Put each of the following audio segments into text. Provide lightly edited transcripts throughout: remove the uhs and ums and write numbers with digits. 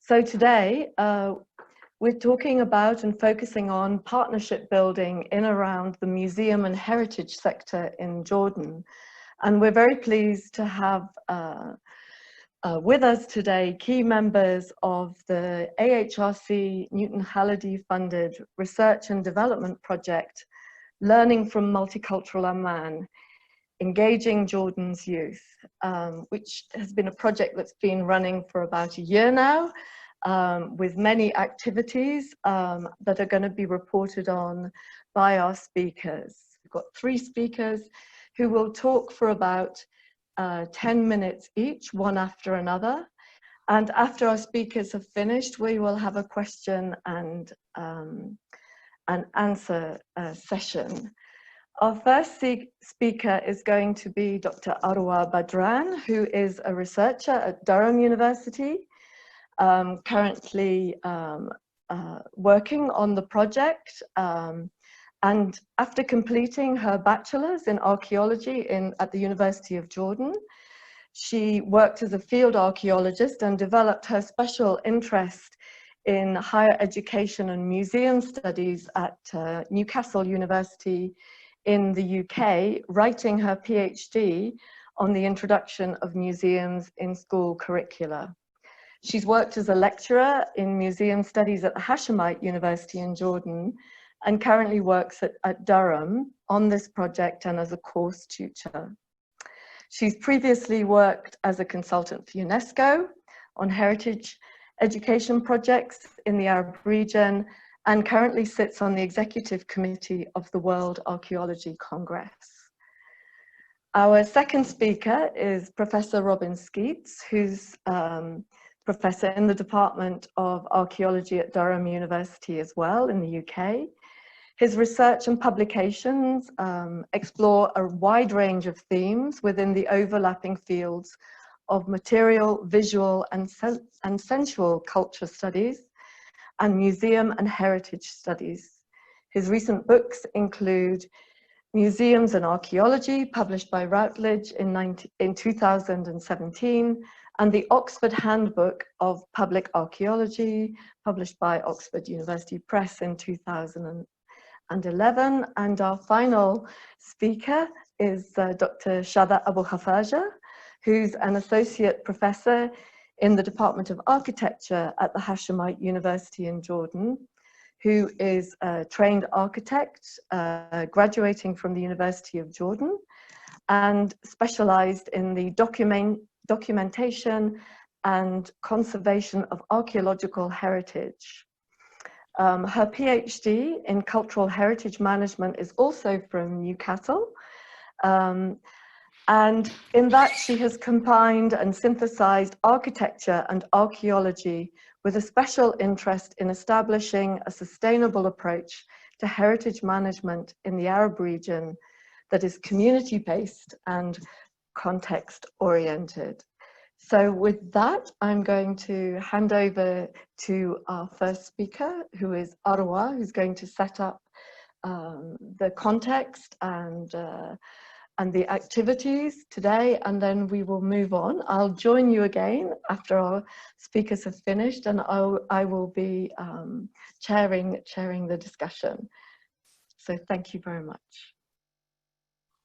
So today, we're talking about and focusing on partnership building in around the museum and heritage sector in Jordan. And we're very pleased to have with us today key members of the AHRC Newton-Khalidi funded research and development project, Learning from Multicultural Amman, Engaging Jordan's Youth, which has been a project that's been running for about a year now, with many activities that are going to be reported on by our speakers. We've got 3 speakers who will talk for about 10 minutes each, one after another. And after our speakers have finished, we will have a question and answer session. Our first speaker is going to be Dr. Arwa Badran, who is a researcher at Durham University, currently working on the project. And after completing her bachelor's in archaeology at the University of Jordan, she worked as a field archaeologist and developed her special interest in higher education and museum studies at Newcastle University in the UK, writing her PhD on the introduction of museums in school curricula. She's worked as a lecturer in museum studies at the Hashemite University in Jordan, and currently works at Durham on this project and as a course tutor. She's previously worked as a consultant for UNESCO on heritage education projects in the Arab region, and currently sits on the executive committee of the World Archaeological Congress. Our second speaker is Professor Robin Skeets, who's professor in the Department of Archaeology at Durham University as well in the UK. His research and publications explore a wide range of themes within the overlapping fields of material, visual, and sensual culture studies, and museum and heritage studies. His recent books include Museums and Archaeology, published by Routledge in 2017, and the Oxford Handbook of Public Archaeology, published by Oxford University Press in 2011. And our final speaker is Dr. Shada Abu Khafaja, who's an associate professor in the Department of Architecture at the Hashemite University in Jordan, who is a trained architect, graduating from the University of Jordan, and specialized in the documentation and conservation of archaeological heritage. Her PhD in cultural heritage management is also from Newcastle. And in that, she has combined and synthesized architecture and archaeology with a special interest in establishing a sustainable approach to heritage management in the Arab region that is community-based and context-oriented. So with that, I'm going to hand over to our first speaker, who is Arwa, who's going to set up the context and the activities today, and then we will move on. I'll join you again after our speakers have finished, and I will be chairing the discussion. So thank you very much.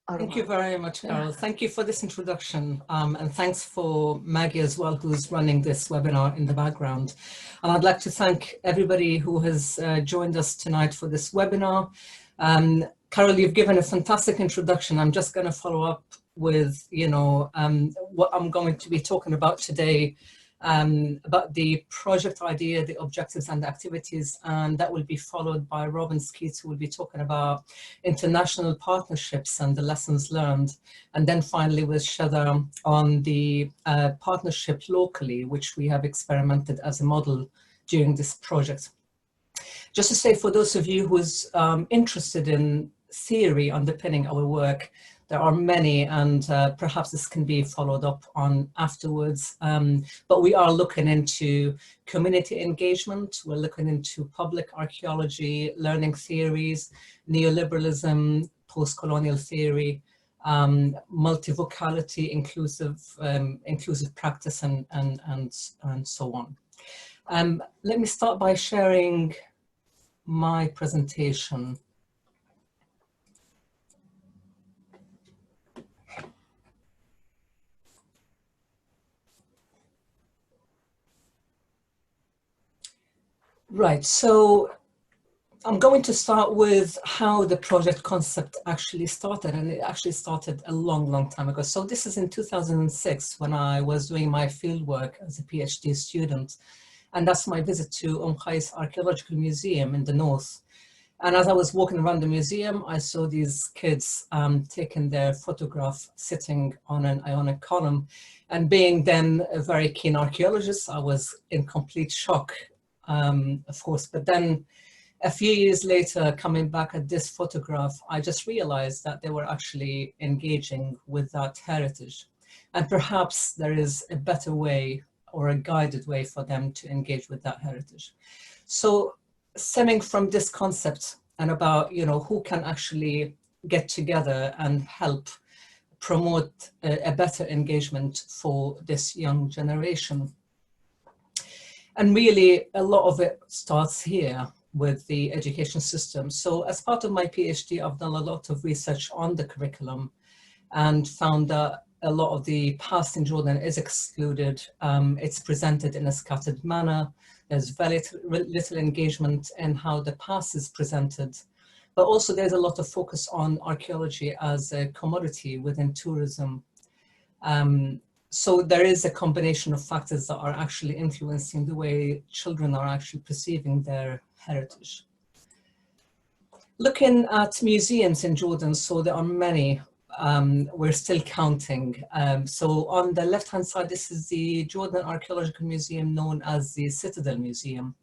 Thank you very much, Carol. Thank you for this introduction, and thanks for Maggie as well, who's running this webinar in the background. And I'd like to thank everybody who has joined us tonight for this webinar. Carol, you've given a fantastic introduction. I'm just going to follow up with, what I'm going to be talking about today, about the project idea, the objectives and the activities, and that will be followed by Robin Skeets, who will be talking about international partnerships and the lessons learned. And then finally with Shada on the partnership locally, which we have experimented as a model during this project. Just to say, for those of you who's interested in theory underpinning our work, there are many, and perhaps this can be followed up on afterwards. But we are looking into community engagement, we're looking into public archaeology, learning theories, neoliberalism, post-colonial theory, multivocality, inclusive practice, and so on. Let me start by sharing my presentation. Right, so I'm going to start with how the project concept actually started, and it actually started a long, long time ago. So this is in 2006 when I was doing my fieldwork as a PhD student, and that's my visit to AHRC Archaeological Museum in the north. And as I was walking around the museum, I saw these kids taking their photograph sitting on an ionic column. And being then a very keen archaeologist, I was in complete shock, of course. But then a few years later, coming back at this photograph, I just realized that they were actually engaging with that heritage. And perhaps there is a better way or a guided way for them to engage with that heritage. So stemming from this concept and about, you know, who can actually get together and help promote a better engagement for this young generation. And really a lot of it starts here with the education system. So as part of my PhD, I've done a lot of research on the curriculum and found that a lot of the past in Jordan is excluded. It's presented in a scattered manner. There's very little engagement in how the past is presented, but also there's a lot of focus on archaeology as a commodity within tourism. So there is a combination of factors that are actually influencing the way children are actually perceiving their heritage. Looking at museums in Jordan, so there are many. We're still counting. So on the left-hand side, this is the Jordan Archaeological Museum known as the Citadel Museum.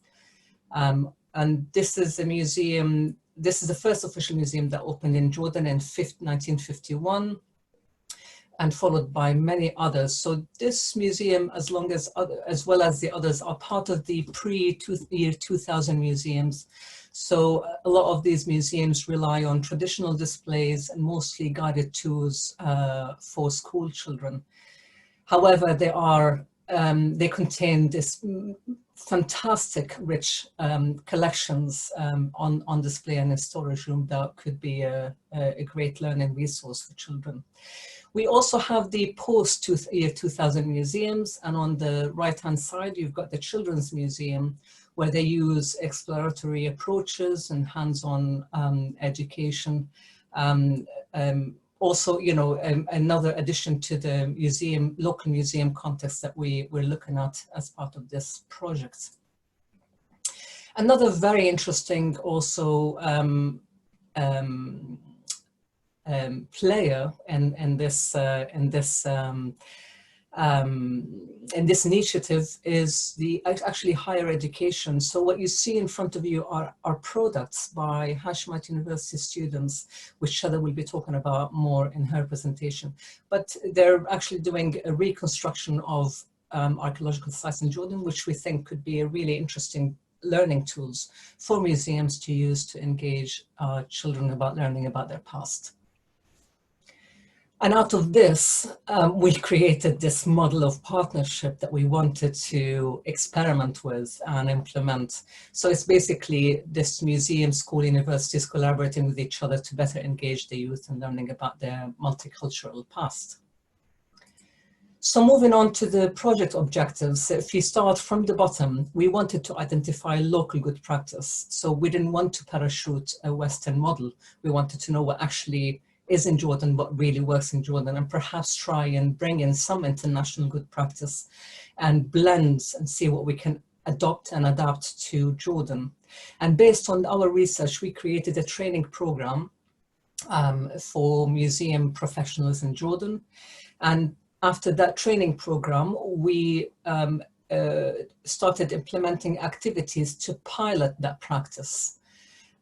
And this is a museum, this is the first official museum that opened in Jordan in 1951 and followed by many others. So this museum, as well as the others, are part of the pre-year 2000 museums. So a lot of these museums rely on traditional displays and mostly guided tours for school children. However, they contain this fantastic, rich collections on display in a storage room that could be a great learning resource for children. We also have the post-year 2000 museums, and on the right-hand side, you've got the Children's Museum, where they use exploratory approaches and hands-on education. Also, you know, another addition to the museum, local museum context that we're looking at as part of this project. Another very interesting also player in this initiative is the actually higher education. So what you see in front of you are products by Hashemite University students, which Heather will be talking about more in her presentation. But they're actually doing a reconstruction of archaeological sites in Jordan, which we think could be a really interesting learning tools for museums to use to engage children about learning about their past. And out of this, we created this model of partnership that we wanted to experiment with and implement. So it's basically this museum, school, universities collaborating with each other to better engage the youth in learning about their multicultural past. So moving on to the project objectives, if you start from the bottom, we wanted to identify local good practice. So we didn't want to parachute a Western model. We wanted to know what actually is in Jordan, what really works in Jordan, and perhaps try and bring in some international good practice and blends and see what we can adopt and adapt to Jordan. And based on our research, we created a training program for museum professionals in Jordan. And after that training program, we started implementing activities to pilot that practice.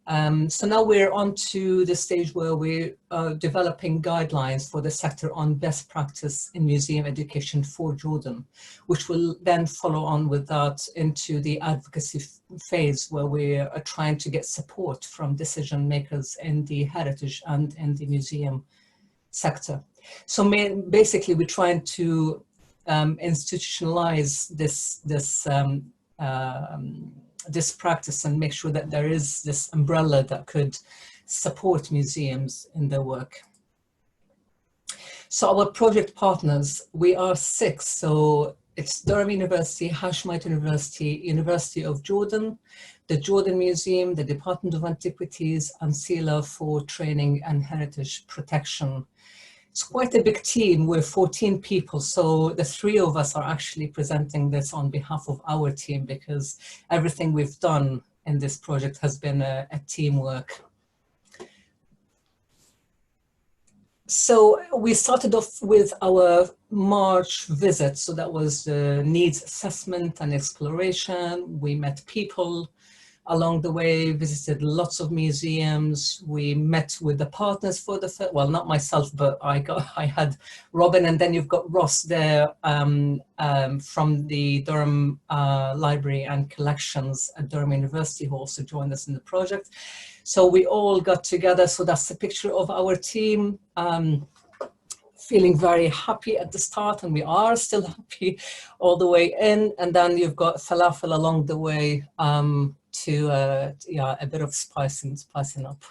So now we're on to the stage where we're developing guidelines for the sector on best practice in museum education for Jordan, which will then follow on with that into the advocacy phase where we are trying to get support from decision makers in the heritage and in the museum sector. So basically we're trying to institutionalize this this practice and make sure that there is this umbrella that could support museums in their work. So our project partners, we are 6. So it's Durham University, Hashemite University, University of Jordan, the Jordan Museum, the Department of Antiquities, and CELA for Training and Heritage Protection. It's quite a big team. We're 14 people, so the 3 of us are actually presenting this on behalf of our team, because everything we've done in this project has been a teamwork. So we started off with our March visit. So that was the needs assessment and exploration. We met people along the way, visited lots of museums. We met with the partners for the first, well, not myself, but I had Robin, and then you've got Ross there from the Durham Library and Collections at Durham University, who also joined us in the project. So we all got together. So that's a picture of our team. Feeling very happy at the start, and we are still happy all the way in. And then you've got falafel along the way to a bit of spicing up.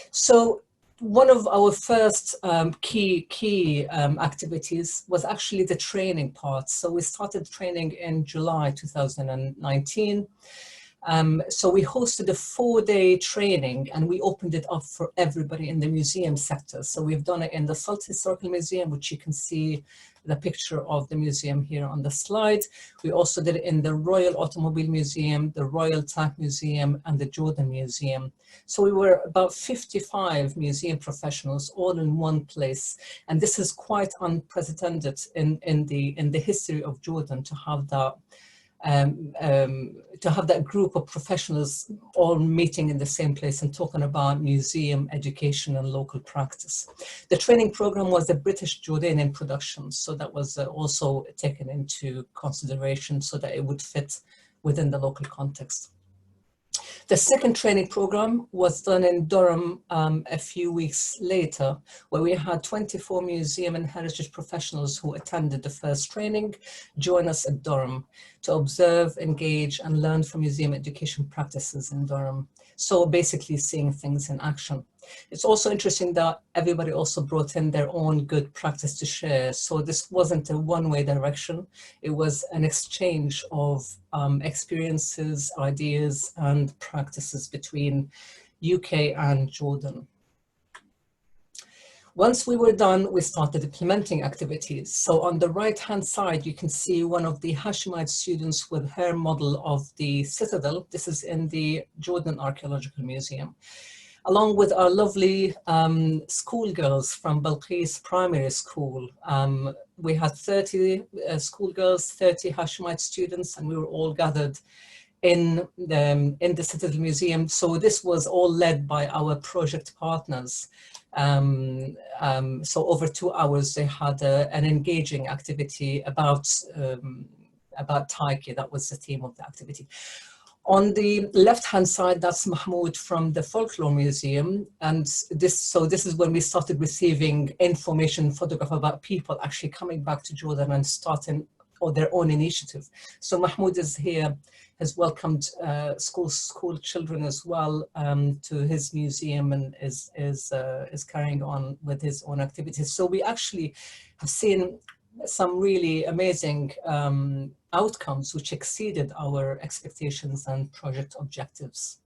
So one of our first key activities was actually the training part. So we started training in July 2019. So we hosted a 4-day training, and we opened it up for everybody in the museum sector. So we've done it in the Salt Historical Museum, which you can see the picture of the museum here on the slide. We also did it in the Royal Automobile Museum, the Royal Tank Museum, and the Jordan Museum. So we were about 55 museum professionals all in one place. And this is quite unprecedented in the history of Jordan, to have that group of professionals all meeting in the same place and talking about museum education and local practice. The training program was a British Jordanian production, so that was also taken into consideration so that it would fit within the local context. The second training program was done in Durham a few weeks later, where we had 24 museum and heritage professionals who attended the first training join us at Durham to observe, engage, and learn from museum education practices in Durham. So basically seeing things in action. It's also interesting that everybody also brought in their own good practice to share. So this wasn't a one-way direction. It was an exchange of experiences, ideas, and practices between UK and Jordan. Once we were done, we started implementing activities. So on the right-hand side, you can see one of the Hashemite students with her model of the citadel. This is in the Jordan Archaeological Museum, along with our lovely schoolgirls from Balqis Primary School. We had 30 schoolgirls, 30 Hashemite students, and we were all gathered in the Citadel Museum. So this was all led by our project partners. So over 2 hours, they had an engaging activity about Taiki. That was the theme of the activity. On the left-hand side, that's Mahmoud from the Folklore Museum. And this is when we started receiving information, photograph about people actually coming back to Jordan and starting their own initiative. So Mahmoud is here, has welcomed school children as well to his museum, and is carrying on with his own activities. So we actually have seen some really amazing outcomes which exceeded our expectations and project objectives.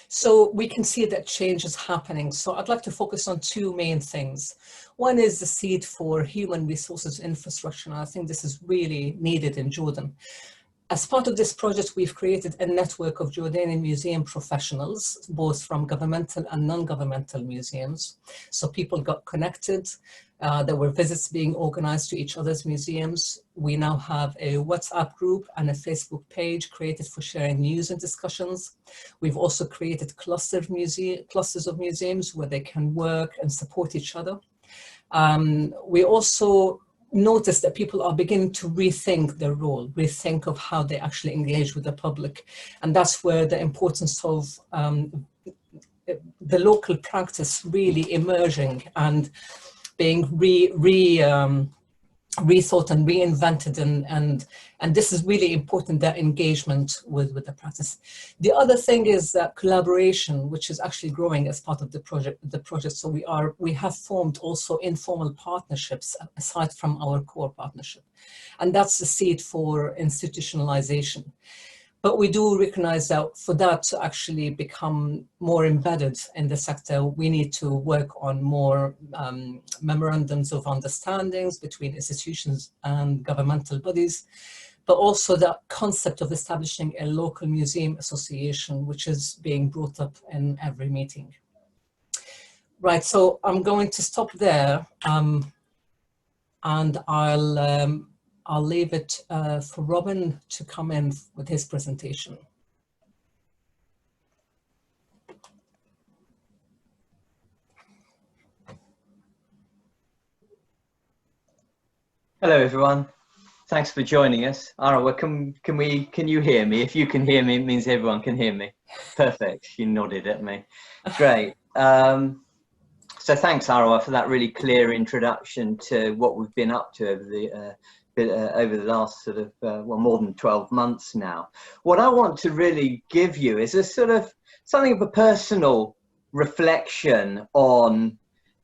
So we can see that change is happening. So I'd like to focus on 2 main things. One is the seed for human resources infrastructure, and I think this is really needed in Jordan. As part of this project, we've created a network of Jordanian museum professionals, both from governmental and non-governmental museums. So people got connected. There were visits being organized to each other's museums. We now have a WhatsApp group and a Facebook page created for sharing news and discussions. We've also created clusters of museums where they can work and support each other. We also notice that people are beginning to rethink their role, rethink of how they actually engage with the public. And that's where the importance of the local practice really emerging and being rethought and reinvented, and this is really important, that engagement with the practice. The other thing is collaboration, which is actually growing as part of the project. So we have formed also informal partnerships aside from our core partnership, and that's the seed for institutionalization. But we do recognize that for that to actually become more embedded in the sector, we need to work on more memorandums of understandings between institutions and governmental bodies, but also the concept of establishing a local museum association, which is being brought up in every meeting. Right, so I'm going to stop there, and I'll leave it for Robin to come in with his presentation. Hello, everyone. Thanks for joining us. Arwa, can you hear me? If you can hear me, it means everyone can hear me. Perfect. She nodded at me. Great. So thanks, Arwa, for that really clear introduction to what we've been up to over the last sort of, well, more than 12 months now. What I want to really give you is a sort of something of a personal reflection on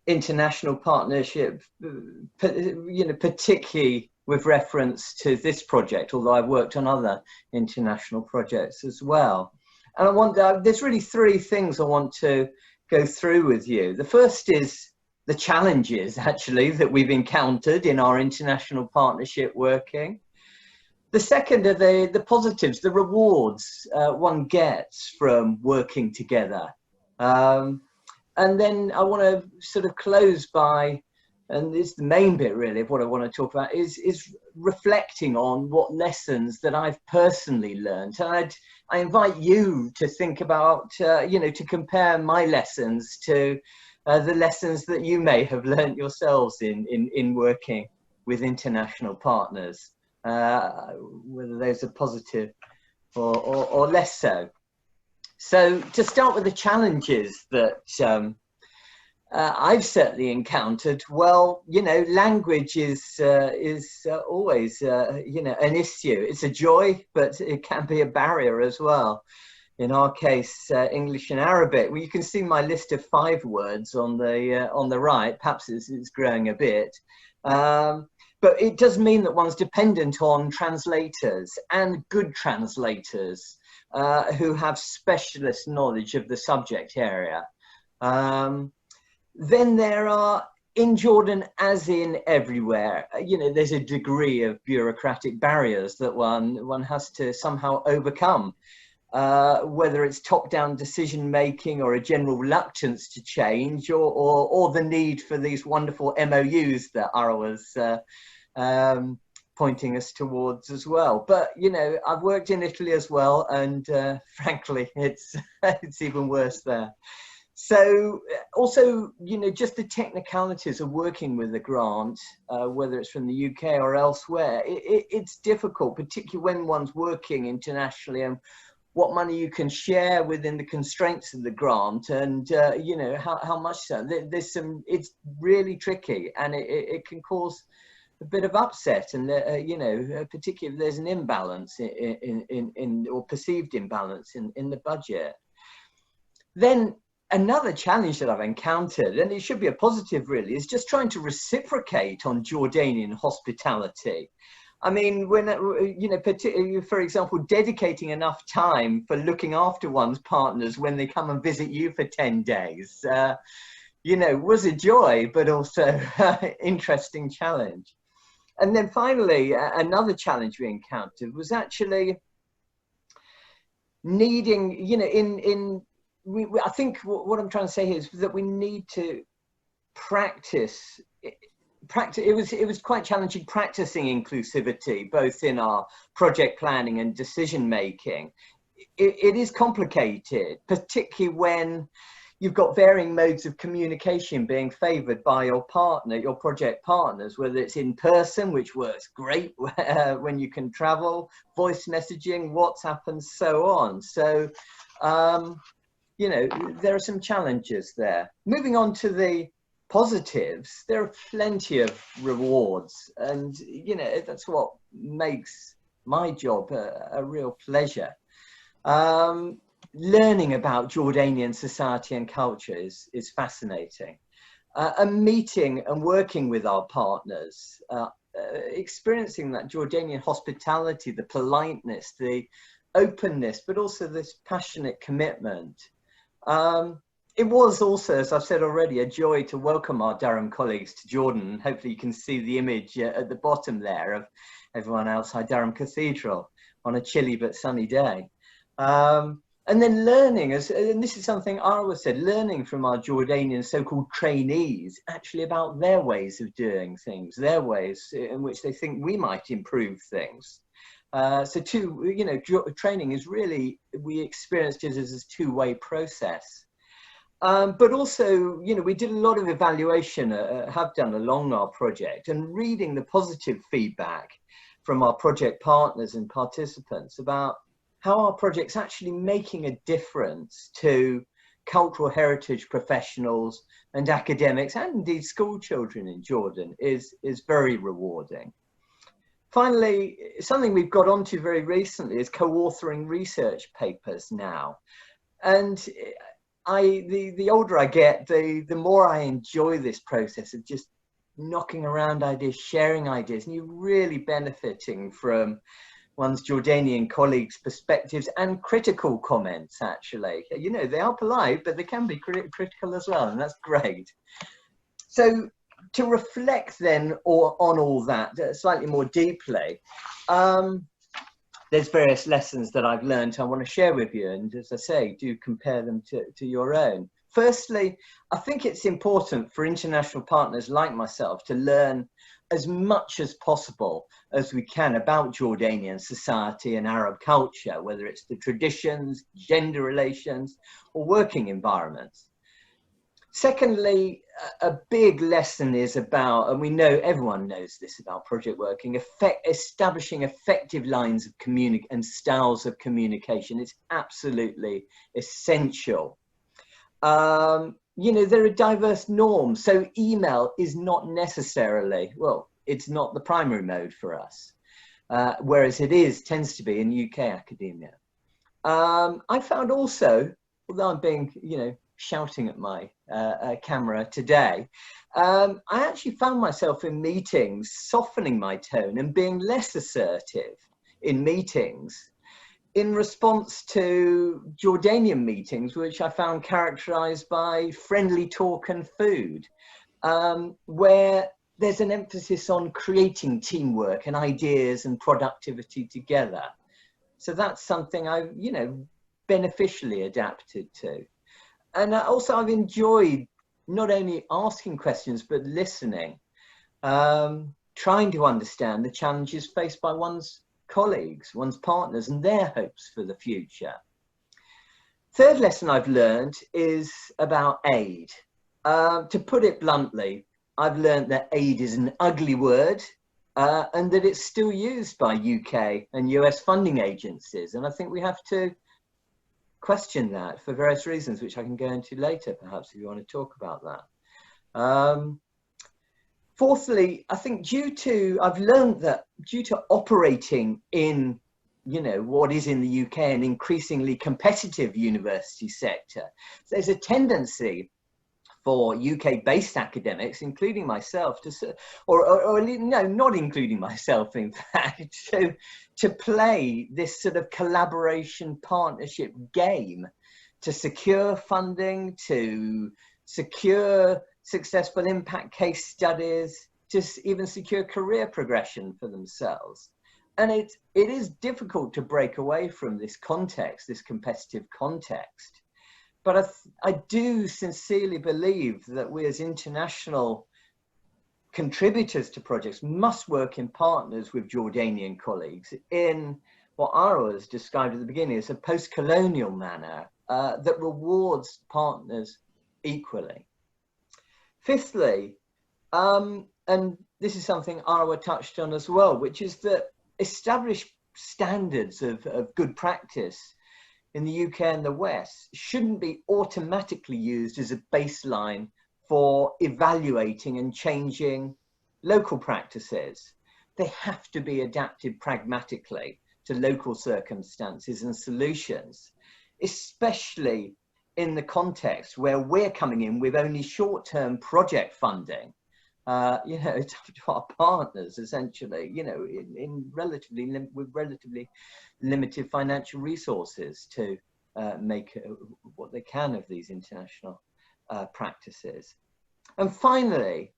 international partnership, you know, particularly with reference to this project, although I've worked on other international projects as well. And I want, there's really three things I want to go through with you. The first is the challenges, actually, that we've encountered in our international partnership working. The second are the positives, the rewards one gets from working together. And then I want to sort of close by, and it's the main bit really of what I want to talk about, is reflecting on what lessons that I've personally learned. And I invite you to think about, you know, to compare my lessons to the lessons that you may have learned yourselves in working with international partners, whether those are positive or less so. So to start with the challenges that I've certainly encountered, well, you know, language is always, you know, an issue. It's a joy, but it can be a barrier as well. In our case, English and Arabic. Well, you can see my list of 5 words on the right. Perhaps it's growing a bit. But it does mean that one's dependent on translators, and good translators who have specialist knowledge of the subject area. Then there are, in Jordan, as in everywhere, you know, there's a degree of bureaucratic barriers that one has to somehow overcome, whether it's top-down decision-making or a general reluctance to change, or the need for these wonderful MOUs that Arwa was pointing us towards as well. But, you know, I've worked in Italy as well, and frankly, it's even worse there. So also, you know, just the technicalities of working with a grant, whether it's from the UK or elsewhere, it's difficult, particularly when one's working internationally, and what money you can share within the constraints of the grant, and you know, how much so. There's some, it's really tricky, and it can cause a bit of upset, and you know, particularly if there's an imbalance or perceived imbalance in the budget. Then another challenge that I've encountered, and it should be a positive really, is just trying to reciprocate on Jordanian hospitality. I mean, when, you know, particularly, for example, dedicating enough time for looking after one's partners when they come and visit you for 10 days, you know, was a joy, but also interesting challenge. And then finally, another challenge we encountered was actually needing, you know, I think what I'm trying to say here is that we need to practice. It was quite challenging practicing inclusivity, both in our project planning and decision making. It is complicated, particularly when you've got varying modes of communication being favoured by your partner, your project partners, whether it's in person, which works great when you can travel, voice messaging, WhatsApp, and so on. So, you know, there are some challenges there. Moving on to the positives, there are plenty of rewards. And, you know, that's what makes my job a real pleasure. Learning about Jordanian society and culture is fascinating. And meeting and working with our partners, experiencing that Jordanian hospitality, the politeness, the openness, but also this passionate commitment. It was also, as I've said already, a joy to welcome our Durham colleagues to Jordan. Hopefully you can see the image at the bottom there of everyone outside Durham Cathedral on a chilly but sunny day. And then learning, and this is something Arwa said, learning from our Jordanian so-called trainees actually about their ways of doing things, their ways in which they think we might improve things. You know, training is really, we experienced it as a two-way process. But also, you know, we did a lot of evaluation, have done along our project, and reading the positive feedback from our project partners and participants about how our project's actually making a difference to cultural heritage professionals and academics, and indeed school children in Jordan, is very rewarding. Finally, something we've got onto very recently is co-authoring research papers now. And the older I get, the more I enjoy this process of just knocking around ideas, sharing ideas, and you're really benefiting from one's Jordanian colleagues' perspectives and critical comments, actually. You know, they are polite, but they can be critical as well, and that's great. So to reflect then on all that slightly more deeply, there's various lessons that I've learned I want to share with you, and as I say, do compare them to your own. Firstly, I think it's important for international partners like myself to learn as much as possible as we can about Jordanian society and Arab culture, whether it's the traditions, gender relations, or working environments. Secondly, a big lesson is about, and we know, everyone knows this about project working, establishing effective lines of communication and styles of communication. It's absolutely essential. You know, there are diverse norms, so email is not necessarily, well, it's not the primary mode for us, whereas it tends to be in UK academia. I found also, although I'm being, you know, shouting at my camera today, I actually found myself in meetings softening my tone and being less assertive in meetings in response to Jordanian meetings, which I found characterized by friendly talk and food, where there's an emphasis on creating teamwork and ideas and productivity together. So that's something I've, you know, beneficially adapted to. And also I've enjoyed not only asking questions, but listening, trying to understand the challenges faced by one's colleagues, one's partners, and their hopes for the future. Third lesson I've learned is about aid. To put it bluntly, I've learned that aid is an ugly word, and that it's still used by UK and US funding agencies. And I think we have to question that for various reasons, which I can go into later, perhaps, if you want to talk about that. Fourthly, I think I've learned that due to operating in, you know, what is in the UK an increasingly competitive university sector, there's a tendency for UK-based academics, including myself, or no, not including myself, in fact, to play this sort of collaboration partnership game to secure funding, to secure successful impact case studies, to even secure career progression for themselves. And it is difficult to break away from this context, this competitive context. But I do sincerely believe that we as international contributors to projects must work in partners with Jordanian colleagues in what Arwa has described at the beginning as a post-colonial manner that rewards partners equally. Fifthly, and this is something Arwa touched on as well, which is that established standards of good practice in the UK and the West shouldn't be automatically used as a baseline for evaluating and changing local practices. They have to be adapted pragmatically to local circumstances and solutions, especially in the context where we're coming in with only short-term project funding, you know, to our partners, essentially, you know, with relatively limited financial resources to make what they can of these international practices. And finally,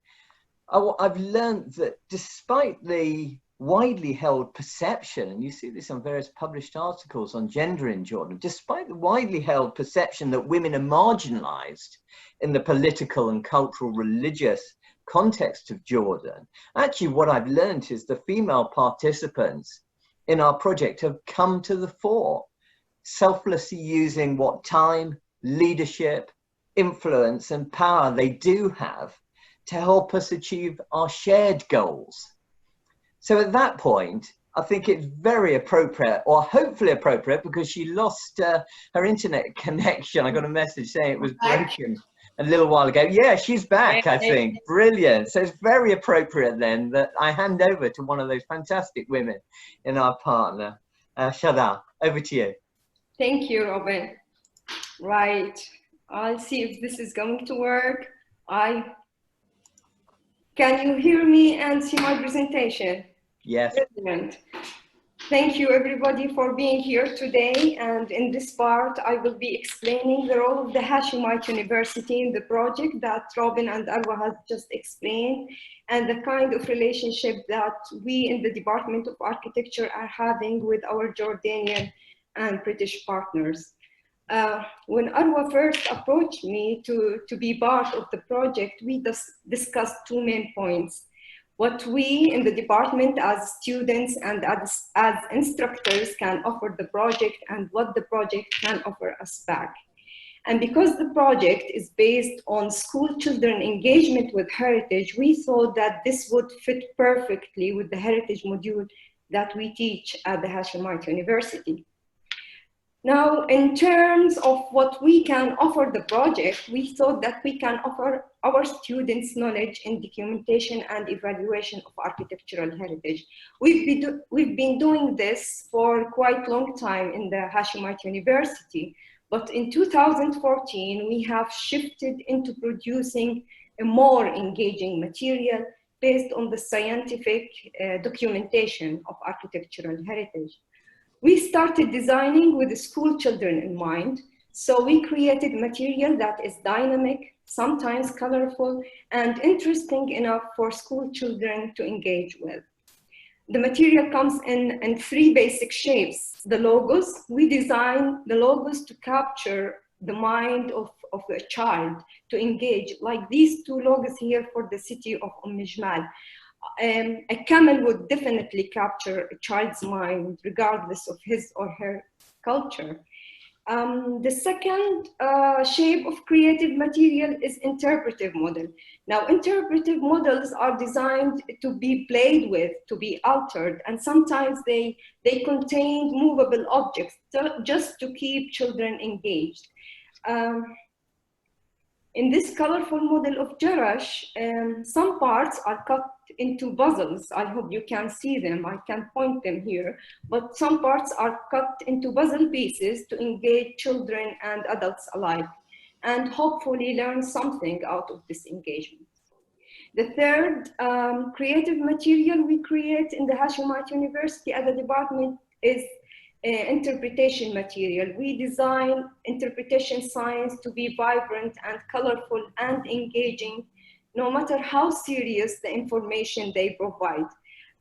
I've learned that despite the widely held perception, and you see this on various published articles on gender in Jordan, despite the widely held perception that women are marginalized in the political and cultural religious context of Jordan, actually what I've learned is the female participants in our project have come to the fore, selflessly using what time, leadership, influence and power they do have to help us achieve our shared goals. So at that point, I think it's very appropriate, or hopefully appropriate, because she lost her internet connection. I got a message saying it was broken a little while ago. Yeah, she's back, I think. Brilliant. So it's very appropriate then that I hand over to one of those fantastic women in our partner. Shada, over to you. Thank you, Robin. Right. I'll see if this is going to work. Can you hear me and see my presentation? Yes. Brilliant. Thank you everybody for being here today. And in this part, I will be explaining the role of the Hashemite University in the project that Robin and Arwa has just explained, and the kind of relationship that we in the Department of Architecture are having with our Jordanian and British partners. When Arwa first approached me to be part of the project, we discussed two main points. What we in the department as students and as instructors can offer the project, and what the project can offer us back. And because the project is based on school children engagement with heritage, we thought that this would fit perfectly with the heritage module that we teach at the Hashemite University. Now, in terms of what we can offer the project, we thought that we can offer our students knowledge in documentation and evaluation of architectural heritage. We've been doing this for quite a long time in the Hashemite University, but in 2014, we have shifted into producing a more engaging material based on the scientific documentation of architectural heritage. We started designing with the school children in mind, so we created material that is dynamic, sometimes colorful, and interesting enough for school children to engage with. The material comes in three basic shapes. The logos, we designed the logos to capture the mind of a child, to engage, like these two logos here for the city of Jmal. A camel would definitely capture a child's mind regardless of his or her culture. The second shape of creative material is interpretive model. Now, interpretive models are designed to be played with, to be altered, and sometimes they contain movable objects just to keep children engaged. In this colorful model of Jarash, some parts are cut into puzzles. I hope you can see them. I can point them here. But some parts are cut into puzzle pieces to engage children and adults alike, and hopefully learn something out of this engagement. The third creative material we create in the Hashemite University as a department is interpretation material. We design interpretation science to be vibrant and colorful and engaging, no matter how serious the information they provide.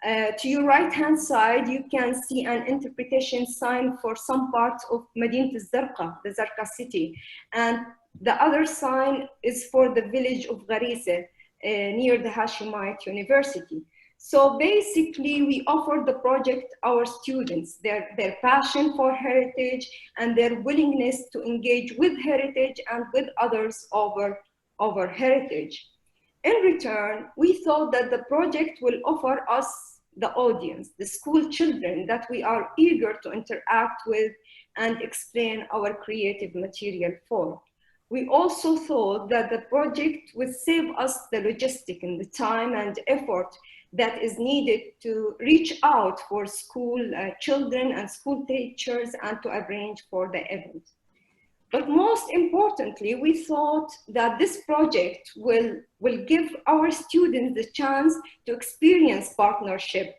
To your right-hand side, you can see an interpretation sign for some parts of Medinat al-Zarqa, the Zarqa city. And the other sign is for the village of Gharise, near the Hashemite University. So basically, we offer the project our students, their passion for heritage and their willingness to engage with heritage and with others over heritage. In return, we thought that the project will offer us, the audience, the school children that we are eager to interact with and explain our creative material for. We also thought that the project would save us the logistic and the time and effort that is needed to reach out for school children and school teachers and to arrange for the event. But most importantly, we thought that this project will give our students the chance to experience partnership.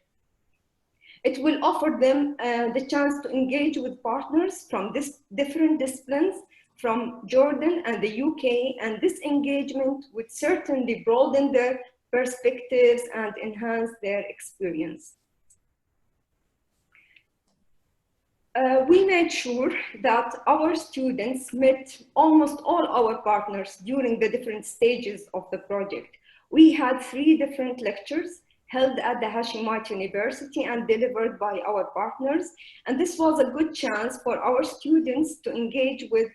It will offer them the chance to engage with partners from different disciplines from Jordan and the UK, and this engagement would certainly broaden their perspectives and enhance their experience. We made sure that our students met almost all our partners during the different stages of the project. We had 3 different lectures held at the Hashemite University and delivered by our partners. And this was a good chance for our students to engage with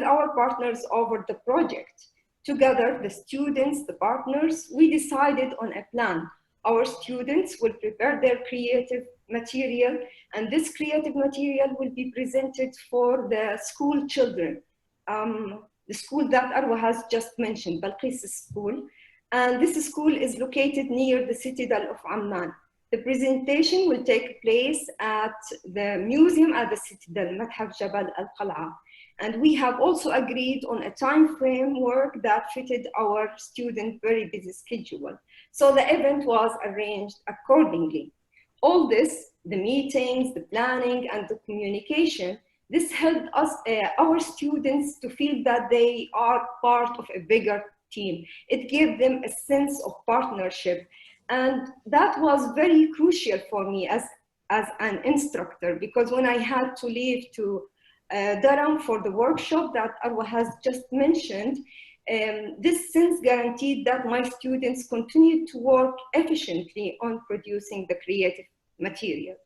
our partners over the project. Together, the students, the partners, we decided on a plan. Our students will prepare their creative material, and this creative material will be presented for the school children. The school that Arwa has just mentioned, Balqis School. And this school is located near the citadel of Amman. The presentation will take place at the museum at the citadel, Mathaf Jabal al-Qal'a. And we have also agreed on a time framework that fitted our student very busy schedule. So the event was arranged accordingly. All this, the meetings, the planning, and the communication, this helped us, our students to feel that they are part of a bigger team. It gave them a sense of partnership. And that was very crucial for me as an instructor, because when I had to leave to Durham for the workshop that Arwa has just mentioned, this sense guaranteed that my students continued to work efficiently on producing the creative material.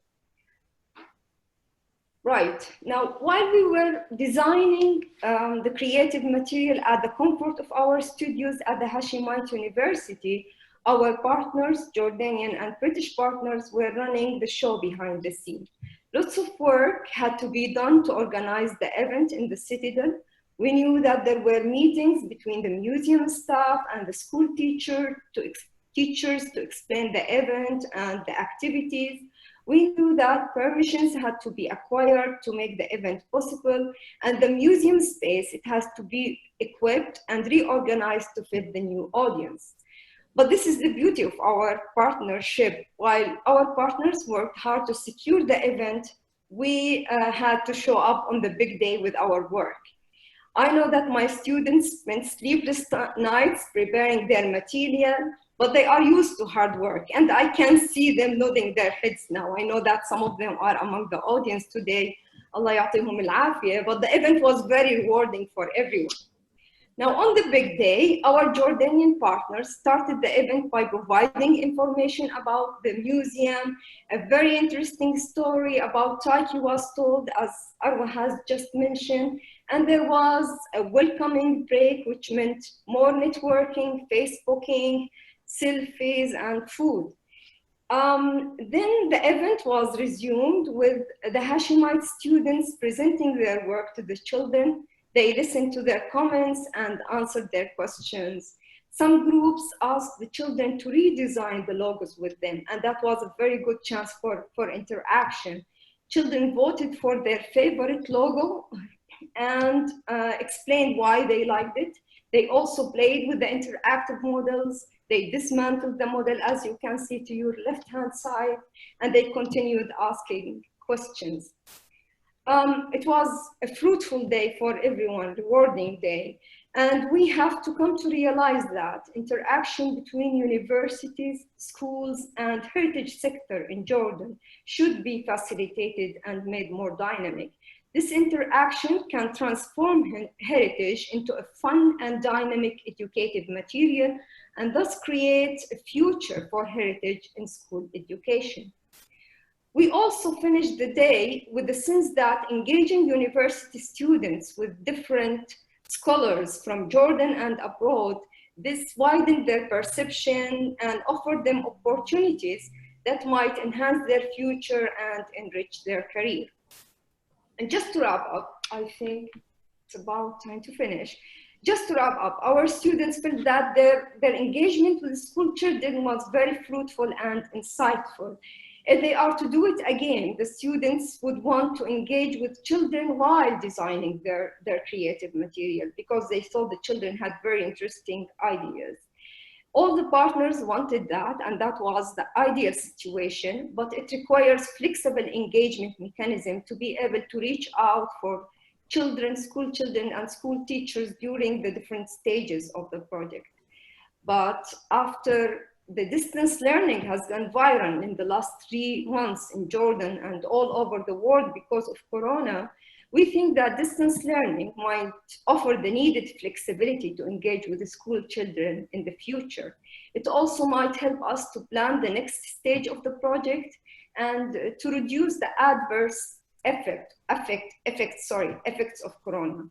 Right, now while we were designing the creative material at the comfort of our studios at the Hashemite University, our partners, Jordanian and British partners, were running the show behind the scenes. Lots of work had to be done to organize the event in the citadel. We knew that there were meetings between the museum staff and the school teachers to explain the event and the activities. We knew that permissions had to be acquired to make the event possible, and the museum space, it has to be equipped and reorganized to fit the new audience. But this is the beauty of our partnership. While our partners worked hard to secure the event, we had to show up on the big day with our work. I know that my students spent sleepless nights preparing their material, but they are used to hard work, and I can see them nodding their heads now. I know that some of them are among the audience today, Allah ya'tihum al-afiyah, but the event was very rewarding for everyone. Now, on the big day, our Jordanian partners started the event by providing information about the museum. A very interesting story about Taiki was told, as Arwa has just mentioned, and there was a welcoming break, which meant more networking, Facebooking, selfies, and food. Then the event was resumed with the Hashemite students presenting their work to the children. They listened to their comments and answered their questions. Some groups asked the children to redesign the logos with them, and that was a very good chance for interaction. Children voted for their favorite logo and explained why they liked it. They also played with the interactive models. They dismantled the model, as you can see to your left-hand side, and they continued asking questions. It was a fruitful day for everyone, rewarding day. And we have to come to realize that interaction between universities, schools, and heritage sector in Jordan should be facilitated and made more dynamic. This interaction can transform heritage into a fun and dynamic educative material, and thus create a future for heritage in school education. We also finished the day with the sense that engaging university students with different scholars from Jordan and abroad, this widened their perception and offered them opportunities that might enhance their future and enrich their career. And just to wrap up, I think it's about time to finish. Just to wrap up, our students felt that their engagement with school children was very fruitful and insightful. If they are to do it again, the students would want to engage with children while designing their creative material, because they thought the children had very interesting ideas. All the partners wanted that, and that was the ideal situation, but it requires flexible engagement mechanism to be able to reach out for children, school children, and school teachers during the different stages of the project. But after the distance learning has gone viral in the last 3 months in Jordan and all over the world because of Corona, we think that distance learning might offer the needed flexibility to engage with the school children in the future. It also might help us to plan the next stage of the project and to reduce the adverse effects of Corona.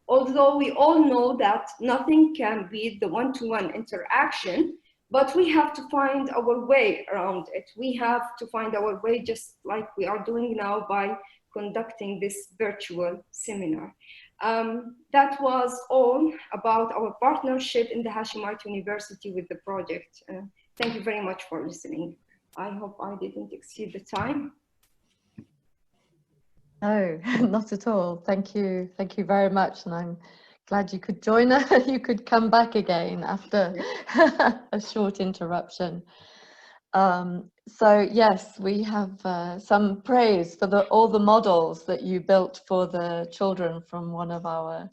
Although we all know that nothing can beat the one-to-one interaction, but we have to find our way around it. We have to find our way, just like we are doing now by conducting this virtual seminar. That was all about our partnership in the Hashemite University with the project. Thank you very much for listening. I hope I didn't exceed the time. No, not at all. Thank you. Thank you very much. And I'm glad you could join us. You could come back again after a short interruption. So yes, we have some praise for all the models that you built for the children from one of our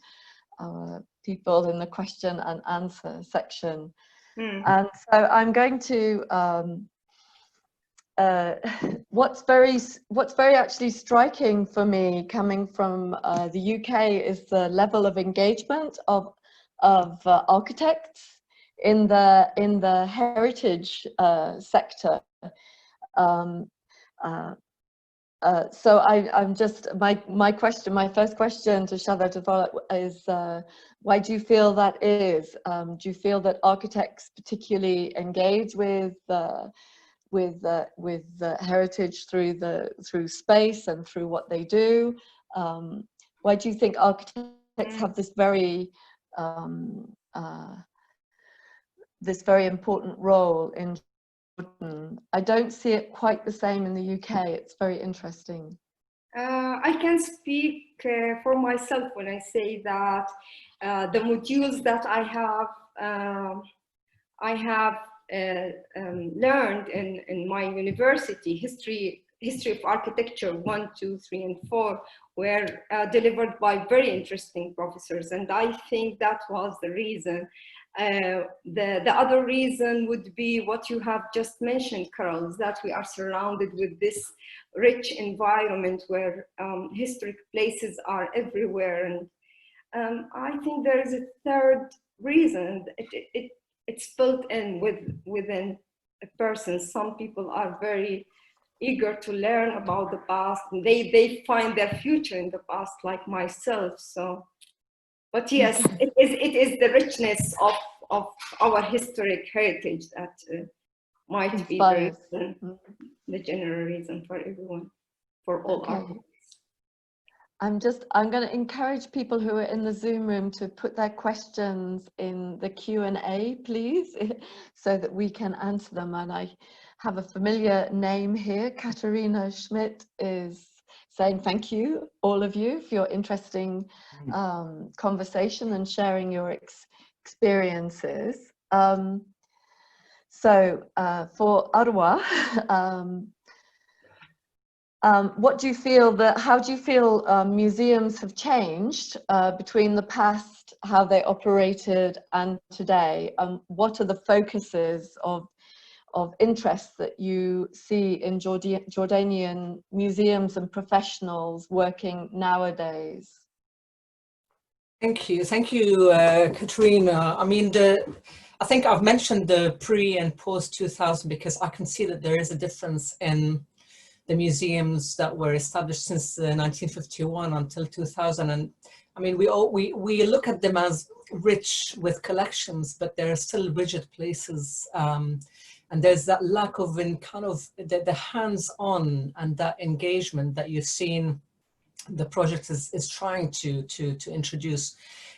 people in the question and answer section. And so I'm going to what's very actually striking for me coming from the UK is the level of engagement of architects in the heritage sector. So I'm just my first question to Shada to follow is why do you feel that is? Do you feel that architects particularly engage with heritage through space and through what they do? Why do you think architects have this very important role in Jordan? I don't see it quite the same in the UK. It's very interesting. I can speak for myself when I say that the modules that I have learned in my university, history of architecture 1, 2, 3, and 4, were delivered by very interesting professors, and I think that was the reason. The other reason would be what you have just mentioned, Carol, is that we are surrounded with this rich environment where historic places are everywhere, and I think there is a third reason. It's built in within a person. Some people are very eager to learn about the past, and they find their future in the past, like myself. So, but yes, it is the richness of our historic heritage that might be the general reason for everyone, for all artists. I'm going to encourage people who are in the Zoom room to put their questions in the Q&A, please, so that we can answer them. And I have a familiar name here. Katerina Schmidt is saying thank you, all of you, for your interesting conversation and sharing your experiences. So for Arwa, what do you feel how do you feel museums have changed between the past, how they operated, and today? What are the focuses of interest that you see in Jordanian museums and professionals working nowadays? Thank you, Katrina. I mean, I think I've mentioned the pre and post 2000 because I can see that there is a difference in the museums that were established since 1951 until 2000. And I mean, we look at them as rich with collections, but there are still rigid places. And there's that lack of the hands-on and that engagement that you've seen the project is trying to introduce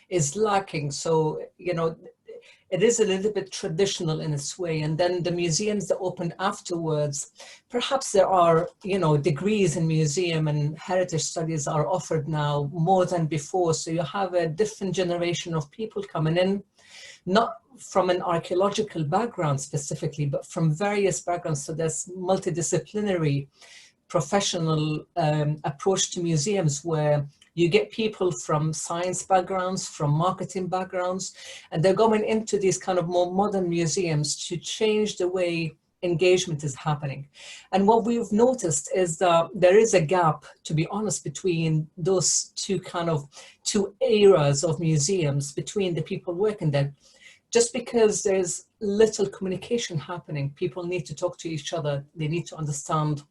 is lacking. So, you know, it is a little bit traditional in its way. And then the museums that opened afterwards, perhaps there are, you know, degrees in museum and heritage studies are offered now more than before. So you have a different generation of people coming in, not from an archaeological background specifically, but from various backgrounds. So there's multidisciplinary professional approach to museums where you get people from science backgrounds, from marketing backgrounds, and they're going into these kind of more modern museums to change the way engagement is happening. And what we've noticed is that there is a gap, to be honest, between those two eras of museums, between the people working there. Just because there's little communication happening, people need to talk to each other, they need to understand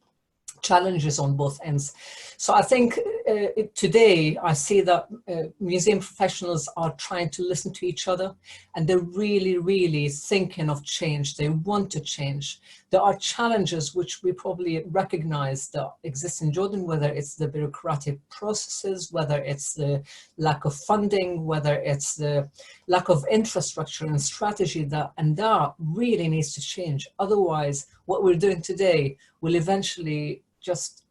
challenges on both ends. So I think today I see that museum professionals are trying to listen to each other, and they're really, really thinking of change. They want to change. There are challenges which we probably recognize that exist in Jordan, whether it's the bureaucratic processes, whether it's the lack of funding, whether it's the lack of infrastructure and strategy, that really needs to change. Otherwise, what we're doing today will eventually just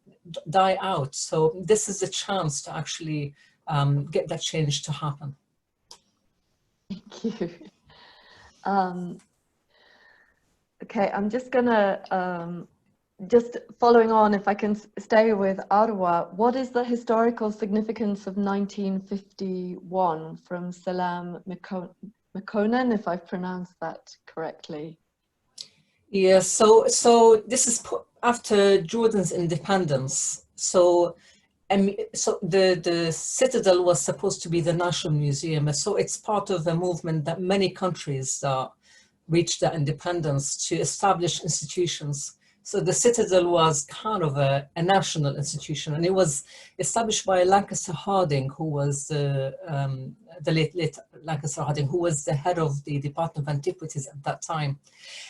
die out. So this is a chance to actually get that change to happen. Thank you. Okay, I'm just gonna, just following on, if I can stay with Arwa, what is the historical significance of 1951 from Salam Mekonnen, if I've pronounced that correctly? Yeah, so this is after Jordan's independence. So the citadel was supposed to be the national museum. So it's part of a movement that many countries reached their independence to establish institutions. So the citadel was kind of a national institution, and it was established by Lancaster Harding, who was the late Lancaster Harding, who was the head of the Department of Antiquities at that time.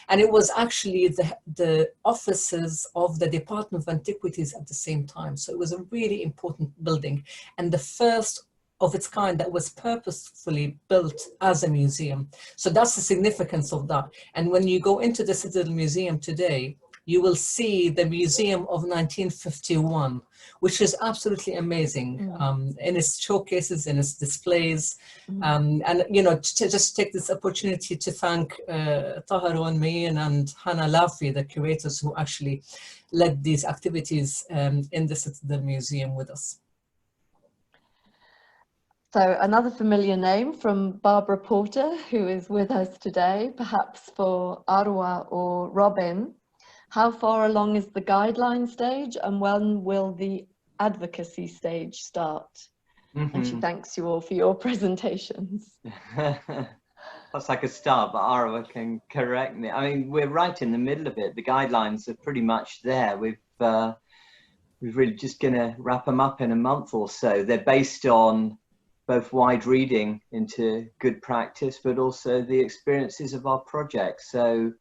And it was actually the offices of the Department of Antiquities at the same time. So it was a really important building, and the first of its kind that was purposefully built as a museum. So that's the significance of that. And when you go into the Citadel Museum today, you will see the Museum of 1951, which is absolutely amazing in its showcases, in its displays. And, you know, to just take this opportunity to thank Taharon Mayin and Hannah Lafi, the curators who actually led these activities in the Citadel Museum with us. So another familiar name from Barbara Porter, who is with us today, perhaps for Arwa or Robin. How far along is the guideline stage, and when will the advocacy stage start? And she thanks you all for your presentations. That's like a start, but Arwa can correct me. I mean, we're right in the middle of it. The guidelines are pretty much there. We've really just going to wrap them up in a month or so. They're based on both wide reading into good practice, but also the experiences of our project. So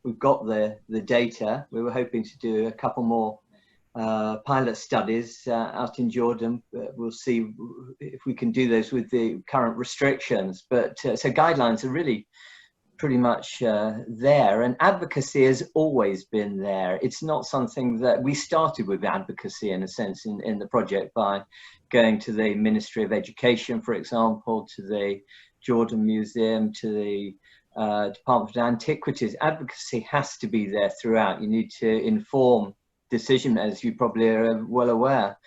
we've got the data. We were hoping to do a couple more pilot studies out in Jordan. We'll see if we can do those with the current restrictions. But so guidelines are really pretty much there, and advocacy has always been there. It's not something that we started with advocacy in a sense in the project by going to the Ministry of Education, for example, to the Jordan Museum, to the Department of Antiquities. Advocacy has to be there throughout. You need to inform decision, as you probably are well aware.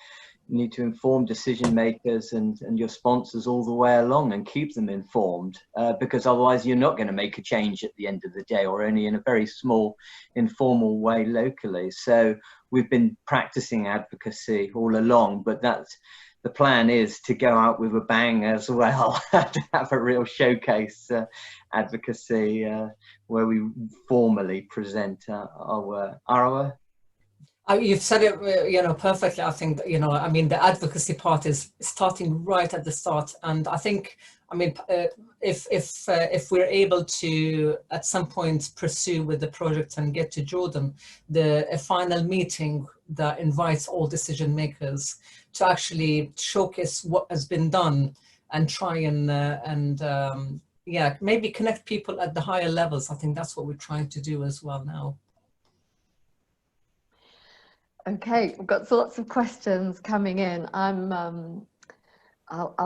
You need to inform decision makers and your sponsors all the way along and keep them informed, because otherwise you're not going to make a change at the end of the day, or only in a very small informal way locally. So we've been practicing advocacy all along, but the plan is to go out with a bang as well, to have a real showcase advocacy where we formally present our work. Arwa? You've said it, you know, perfectly. I think, you know, I mean, the advocacy part is starting right at the start, and I think, I mean, if we're able to at some point pursue with the project and get to Jordan, a final meeting that invites all decision makers to actually showcase what has been done and try and yeah, maybe connect people at the higher levels. I think that's what we're trying to do as well now. Okay, we've got lots of questions coming in. I'll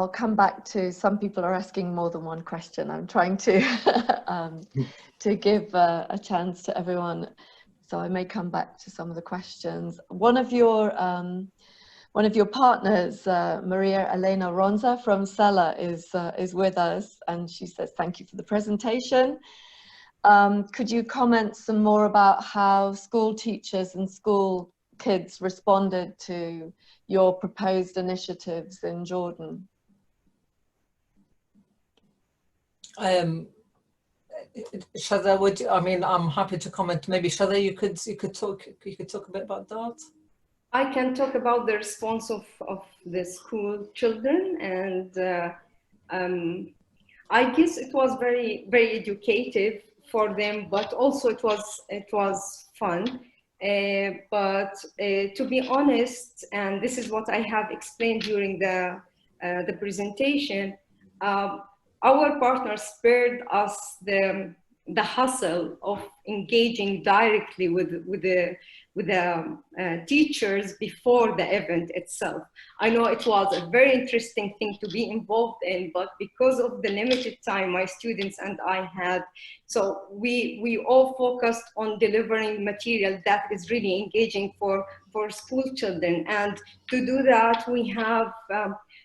come back to, some people are asking more than one question. I'm trying to to give a chance to everyone, so I may come back to some of the questions. One of your partners, Maria Elena Ronza from Sella, is with us, and she says thank you for the presentation. Could you comment some more about how school teachers and school kids responded to your proposed initiatives in Jordan? Shada, I'm happy to comment. Maybe Shada, you could talk a bit about that. I can talk about the response of the school children, and I guess it was very, very educative for them, but also it was fun. But to be honest, and this is what I have explained during the presentation, our partners spared us the hassle of engaging directly with the teachers before the event itself. I know it was a very interesting thing to be involved in, but because of the limited time my students and I had, so we all focused on delivering material that is really engaging for school children. And to do that, we have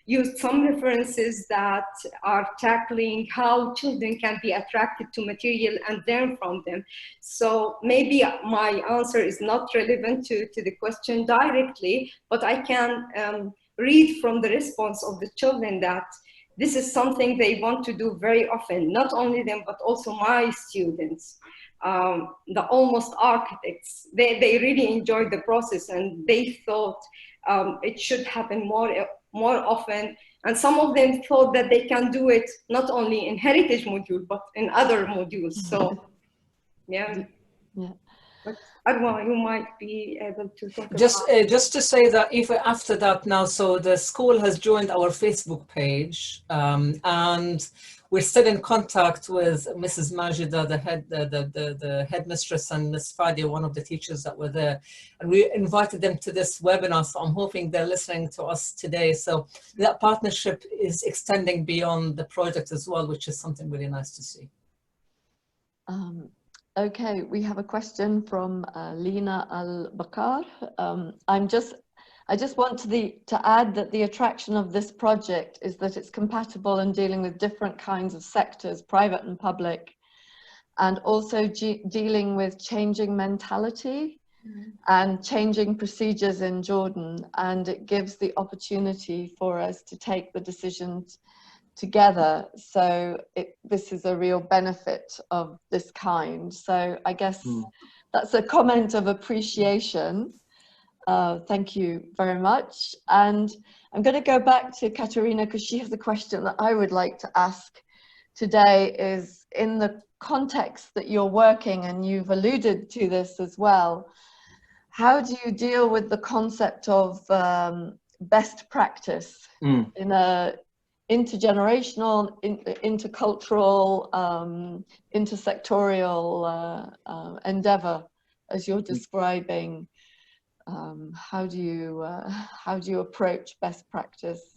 used some references that are tackling how children can be attracted to material and learn from them. So maybe my answer is not relevant to the question directly, but I can read from the response of the children that this is something they want to do very often, not only them, but also my students. The almost architects, they really enjoyed the process, and they thought it should happen more often. And some of them thought that they can do it not only in heritage module, but in other modules. So, yeah. But Arwa, you might be able to talk just about... just to say that if after that now, so the school has joined our Facebook page, and we're still in contact with Mrs. Majida, the headmistress, and Ms. Fadia, one of the teachers that were there, and we invited them to this webinar. So I'm hoping they're listening to us today. So that partnership is extending beyond the project as well, which is something really nice to see. Okay, we have a question from Lina Al-Bakar. I just want to add that the attraction of this project is that it's compatible in dealing with different kinds of sectors, private and public, and also dealing with changing mentality and changing procedures in Jordan. And it gives the opportunity for us to take the decisions together. So this is a real benefit of this kind. So I guess that's a comment of appreciation. Thank you very much. And I'm going to go back to Katerina, because she has a question that I would like to ask today. Is in the context that you're working, and you've alluded to this as well, how do you deal with the concept of best practice in a intergenerational, intercultural, intersectorial endeavor, as you're describing? How do you approach best practice?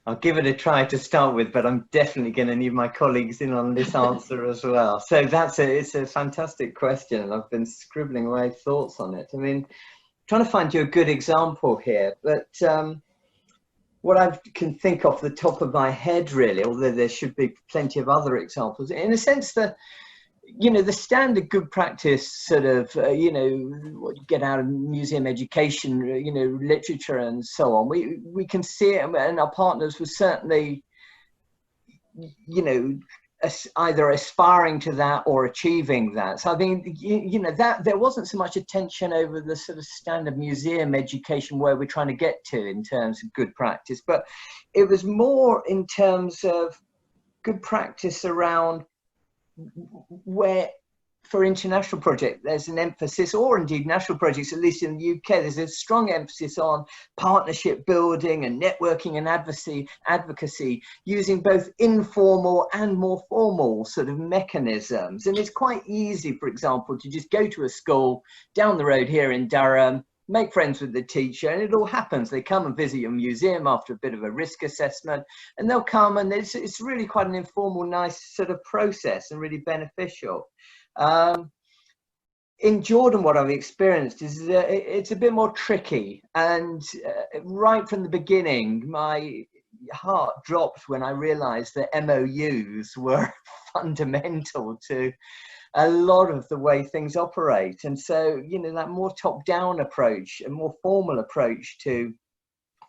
I'll give it a try to start with, but I'm definitely going to need my colleagues in on this answer as well. So it's a fantastic question, and I've been scribbling away thoughts on it. I mean, trying to find you a good example here, but what I can think off the top of my head, really, although there should be plenty of other examples, in a sense that, you know, the standard good practice sort of, you know, what you get out of museum education, you know, literature and so on, we can see it, and our partners were certainly, you know, either aspiring to that or achieving that. So I mean, you know, that there wasn't so much attention over the sort of standard museum education where we're trying to get to in terms of good practice, but it was more in terms of good practice around where for international projects, there's an emphasis, or indeed national projects, at least in the UK, there's a strong emphasis on partnership building and networking and advocacy, using both informal and more formal sort of mechanisms. And it's quite easy, for example, to just go to a school down the road here in Durham, make friends with the teacher, and it all happens. They come and visit your museum after a bit of a risk assessment, and they'll come, and it's really quite an informal, nice sort of process and really beneficial. In Jordan, what I've experienced is it's a bit more tricky, and right from the beginning, my heart dropped when I realized that MOUs were fundamental to a lot of the way things operate. And so, you know, that more top-down approach, a more formal approach to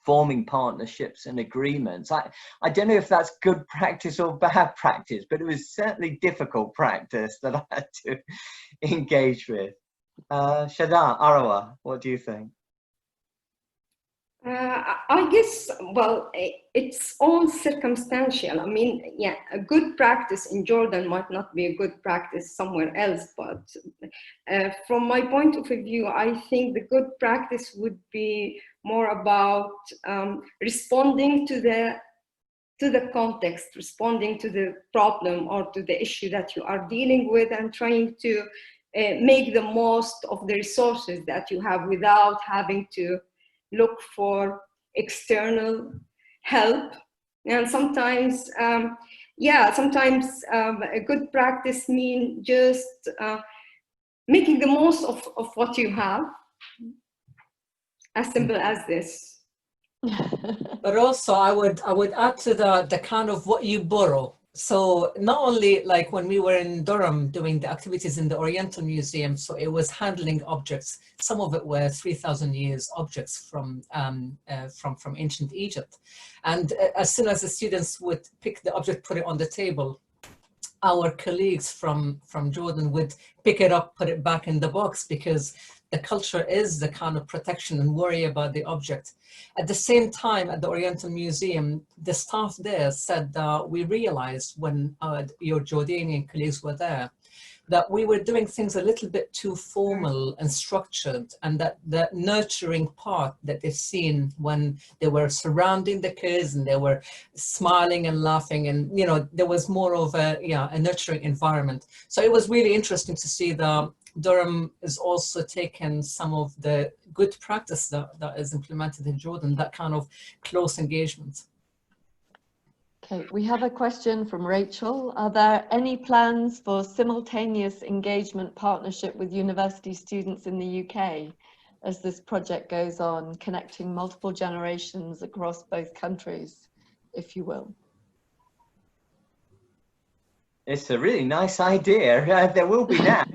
forming partnerships and agreements. I don't know if that's good practice or bad practice, but it was certainly difficult practice that I had to engage with. Shada, Arwa, what do you think? I guess, well, it's all circumstantial. I mean, yeah, a good practice in Jordan might not be a good practice somewhere else, but from my point of view, I think the good practice would be more about responding to the context, responding to the problem or to the issue that you are dealing with, and trying to make the most of the resources that you have without having to look for external help. And sometimes, sometimes a good practice means just making the most of what you have. As simple as this. But also I would add to the kind of what you borrow. So not only like when we were in Durham doing the activities in the Oriental Museum, so it was handling objects. Some of it were 3,000 years objects from ancient Egypt. And as soon as the students would pick the object, put it on the table, our colleagues from Jordan would pick it up, put it back in the box, because the culture is the kind of protection and worry about the object. At the same time, at the Oriental Museum, the staff there said that we realized when your Jordanian colleagues were there, that we were doing things a little bit too formal and structured, and that the nurturing part that they've seen when they were surrounding the kids and they were smiling and laughing, and you know, there was more of a nurturing environment. So it was really interesting to see that Durham is also taking some of the good practice that is implemented in Jordan, that kind of close engagement. Okay, we have a question from Rachel. Are there any plans for simultaneous engagement partnership with university students in the UK as this project goes on, connecting multiple generations across both countries, if you will? It's a really nice idea. There will be now.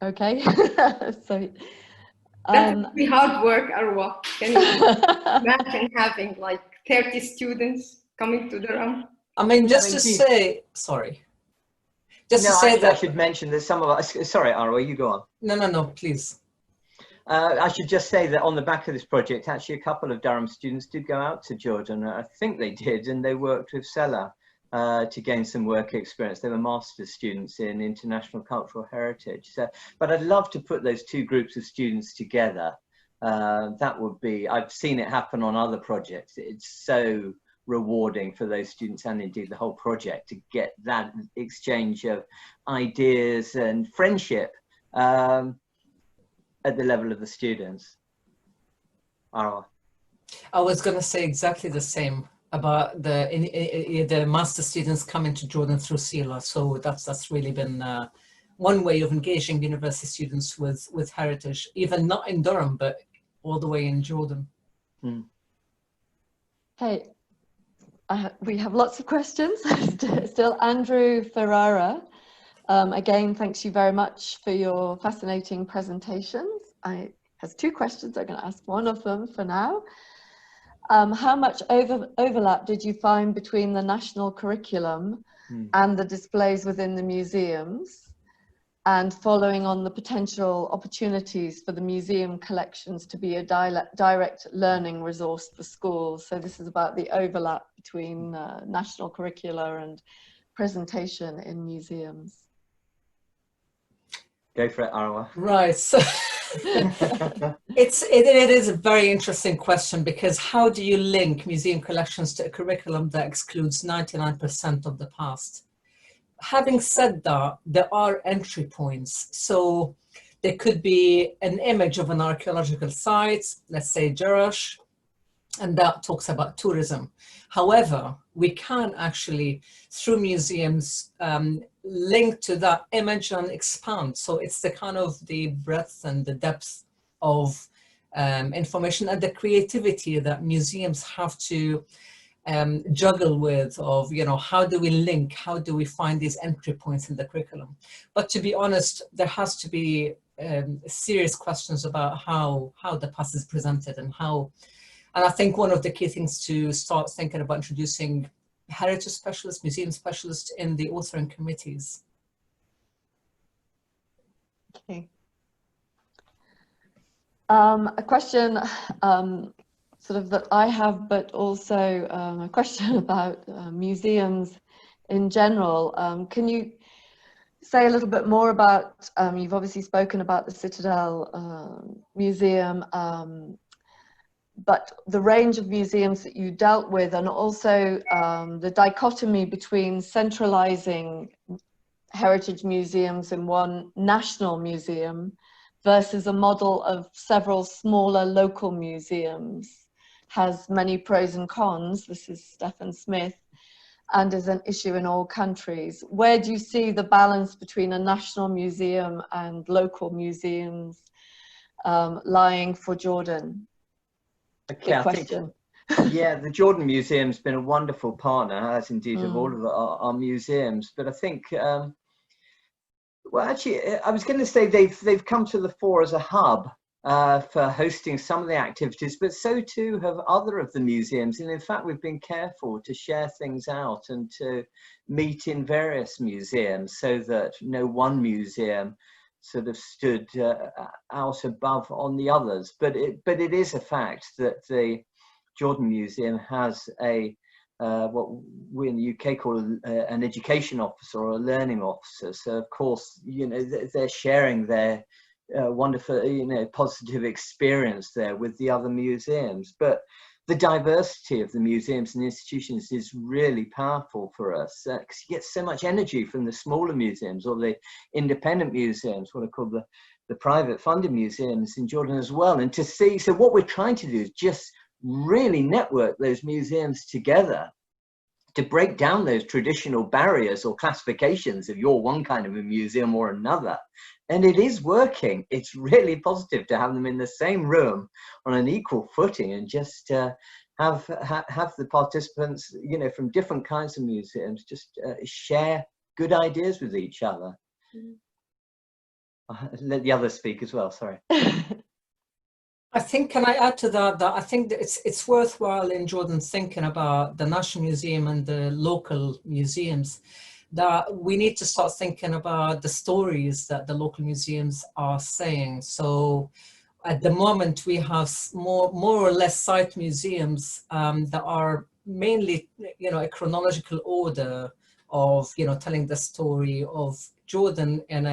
Okay, so that would be hard work, Arwa. Can you imagine having like 30 students coming to Durham? I mean, just to say, sorry. Just to say that I should mention that some of us, sorry, Arwa, you go on. No, please. I should just say that on the back of this project, actually a couple of Durham students did go out to Jordan. I think they did, and they worked with Sela to gain some work experience. They were master's students in international cultural heritage. So, but I'd love to put those two groups of students together. That would be, I've seen it happen on other projects. It's so rewarding for those students and indeed the whole project to get that exchange of ideas and friendship at the level of the students. Arwa. I was going to say exactly the same about the master students coming to Jordan through Sela. So that's really been one way of engaging university students with heritage, even not in Durham, but all the way in Jordan. Mm. Hey, we have lots of questions. Still, Andrew Ferrara. Again, thanks you very much for your fascinating presentations. Has two questions. I'm going to ask one of them for now. How much overlap did you find between the national curriculum and the displays within the museums? and following on the potential opportunities for the museum collections to be a direct learning resource for schools. So this is about the overlap between national curricula and presentation in museums. Go for it, Arwa. Right. So it is a very interesting question, because how do you link museum collections to a curriculum that excludes 99% of the past? Having said that, there are entry points. So there could be an image of an archaeological site, let's say Jerash, and that talks about tourism. However, we can actually, through museums, link to that image and expand. So it's the kind of the breadth and the depth of information and the creativity that museums have to juggle with, of, you know, how do we link, how do we find these entry points in the curriculum? But to be honest, there has to be serious questions about how the past is presented and how. And I think one of the key things to start thinking about introducing heritage specialists, museum specialists in the authoring committees. Okay. A question sort of that I have, but also a question about museums in general. Can you say a little bit more about, you've obviously spoken about the Citadel Museum, but the range of museums that you dealt with, and also the dichotomy between centralizing heritage museums in one national museum versus a model of several smaller local museums, has many pros and cons. This is Stephen Smith, and is an issue in all countries. Where do you see the balance between a national museum and local museums lying for Jordan? Okay, I think, yeah, the Jordan Museum's been a wonderful partner, as indeed have all of our museums. But I think, well, actually, I was going to say they've come to the fore as a hub for hosting some of the activities, but so too have other of the museums. And in fact, we've been careful to share things out and to meet in various museums so that no one museum sort of stood out above on the others. But it is a fact that the Jordan Museum has a what we in the UK call an education officer or a learning officer. So of course, you know, they're sharing their wonderful, you know, positive experience there with the other museums. But the diversity of the museums and institutions is really powerful for us, because you get so much energy from the smaller museums or the independent museums, what are called the private funded museums in Jordan as well. And to see, so what we're trying to do is just really network those museums together to break down those traditional barriers or classifications of you're one kind of a museum or another. And it is working. It's really positive to have them in the same room on an equal footing and just have the participants, you know, from different kinds of museums just share good ideas with each other. Let the others speak as well, sorry. I think, can I add to that, I think that it's worthwhile in Jordan thinking about the National Museum and the local museums, that we need to start thinking about the stories that the local museums are saying. So at the moment we have more or less site museums that are mainly, you know, a chronological order of, you know, telling the story of Jordan on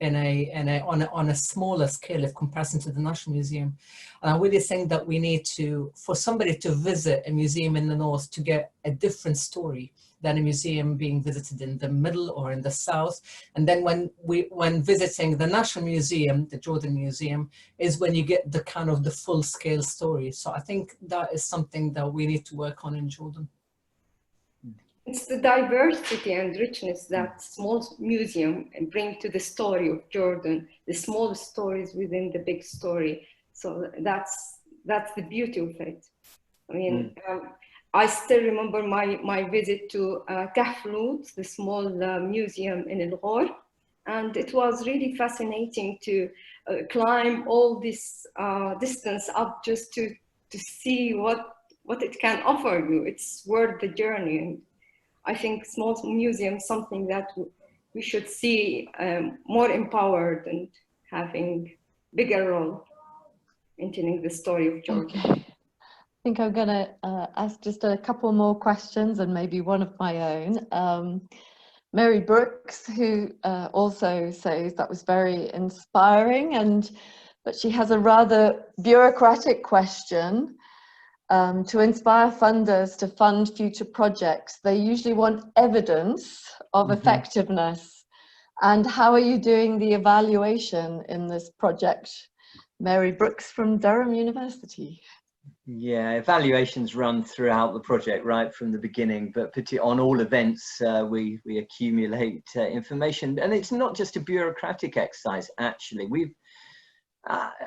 a smaller scale of comparison to the National Museum. And I really think that we need to, for somebody to visit a museum in the north, to get a different story than a museum being visited in the middle or in the south. And then when visiting the National Museum, the Jordan Museum, is when you get the kind of the full scale story. So I think that is something that we need to work on in Jordan. It's the diversity and richness that small museum bring to the story of Jordan, the small stories within the big story. So that's the beauty of it. I mean, I still remember my visit to Kahflut, the small museum in El Ghor, and it was really fascinating to climb all this distance up just to see what it can offer you. It's worth the journey. And I think small museums, something that we should see more empowered and having bigger role in telling the story of Jordan. Okay. I think I'm going to ask just a couple more questions and maybe one of my own. Mary Brooks, who also says that was very inspiring, but she has a rather bureaucratic question. To inspire funders to fund future projects, they usually want evidence of effectiveness. And how are you doing the evaluation in this project? Mary Brooks from Durham University. Yeah, evaluations run throughout the project right from the beginning, but particularly on all events we accumulate information, and it's not just a bureaucratic exercise. Actually,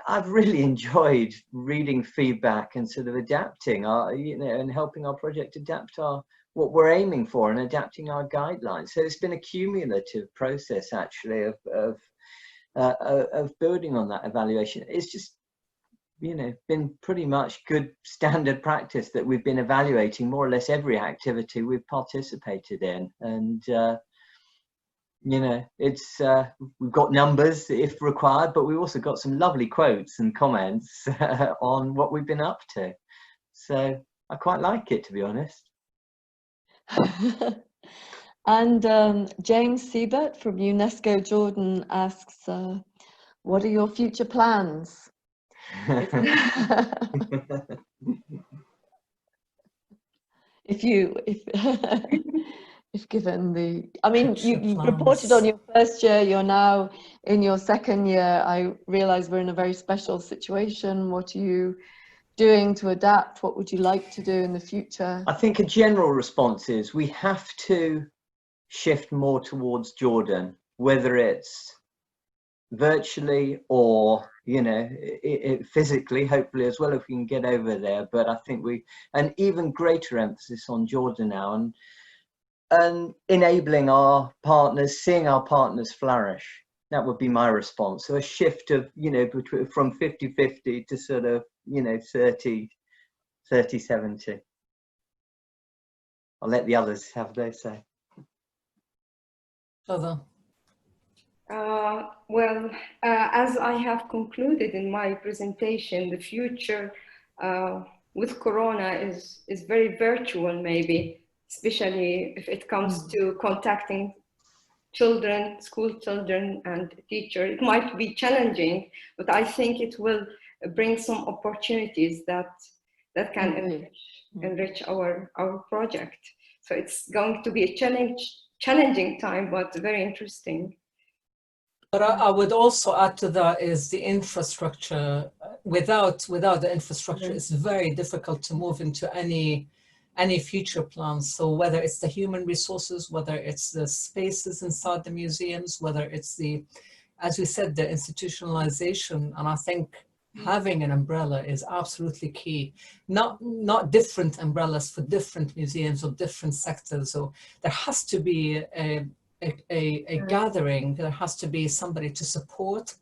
I've really enjoyed reading feedback and sort of adapting our, and helping our project adapt what we're aiming for and adapting our guidelines. So it's been a cumulative process actually of building on that evaluation. It's just been pretty much good standard practice that we've been evaluating more or less every activity we've participated in, and it's we've got numbers if required, but we've also got some lovely quotes and comments on what we've been up to. So I quite like it, to be honest. And James Siebert from UNESCO Jordan asks, what are your future plans? If given the, I mean, you reported on your first year, you're now in your second year. I realize we're in a very special situation. What are you doing to adapt? What would you like to do in the future? I think a general response is we have to shift more towards Jordan, whether it's virtually or physically, hopefully as well, if we can get over there. But I think an even greater emphasis on Jordan now, and enabling our partners, seeing our partners flourish. That would be my response. So a shift of from 50-50 to sort of 30-70. I'll let the others have their say. Further. Well, as I have concluded in my presentation, the future with Corona is very virtual, maybe, especially if it comes to contacting children, school children and teachers. It might be challenging, but I think it will bring some opportunities that can enrich our project. So it's going to be a challenging time, but very interesting. But I would also add to that is the infrastructure. Without the infrastructure, it's very difficult to move into any future plans. So whether it's the human resources, whether it's the spaces inside the museums, whether it's the, as we said, the institutionalization, and I think having an umbrella is absolutely key. Not different umbrellas for different museums or different sectors. So there has to be a gathering, there has to be somebody to support,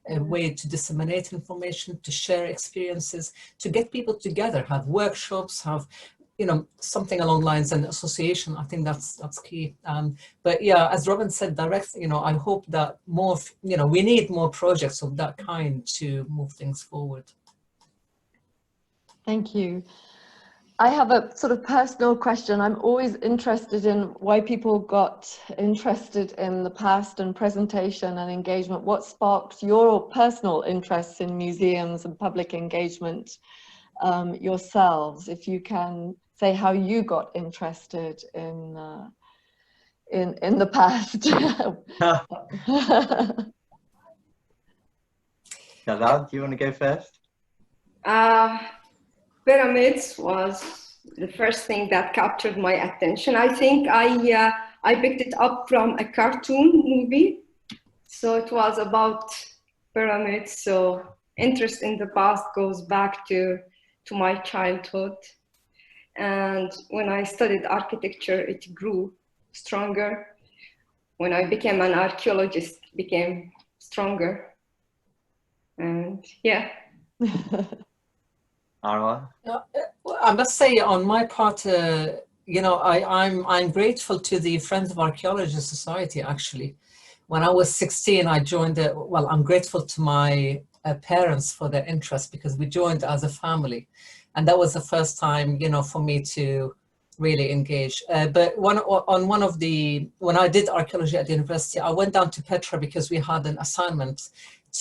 a way to disseminate information, to share experiences, to get people together, have workshops, have something along lines and association. I think that's key. But yeah, as Robin said, I hope that more, we need more projects of that kind to move things forward. Thank you. I have a sort of personal question. I'm always interested in why people got interested in the past and presentation and engagement. What sparked your personal interests in museums and public engagement yourselves? If you can say how you got interested in the past. Nalal, do you want to go first? Pyramids was the first thing that captured my attention. I think I picked it up from a cartoon movie. So it was about pyramids. So interest in the past goes back to my childhood. And when I studied architecture, it grew stronger. When I became an archaeologist, it became stronger. And yeah. Arwa? I must say, on my part, you know, I'm grateful to the Friends of Archaeology Society, actually. When I was 16, I joined well, I'm grateful to my parents for their interest, because we joined as a family. And that was the first time, you know, for me to really engage. But when I did archaeology at the university, I went down to Petra because we had an assignment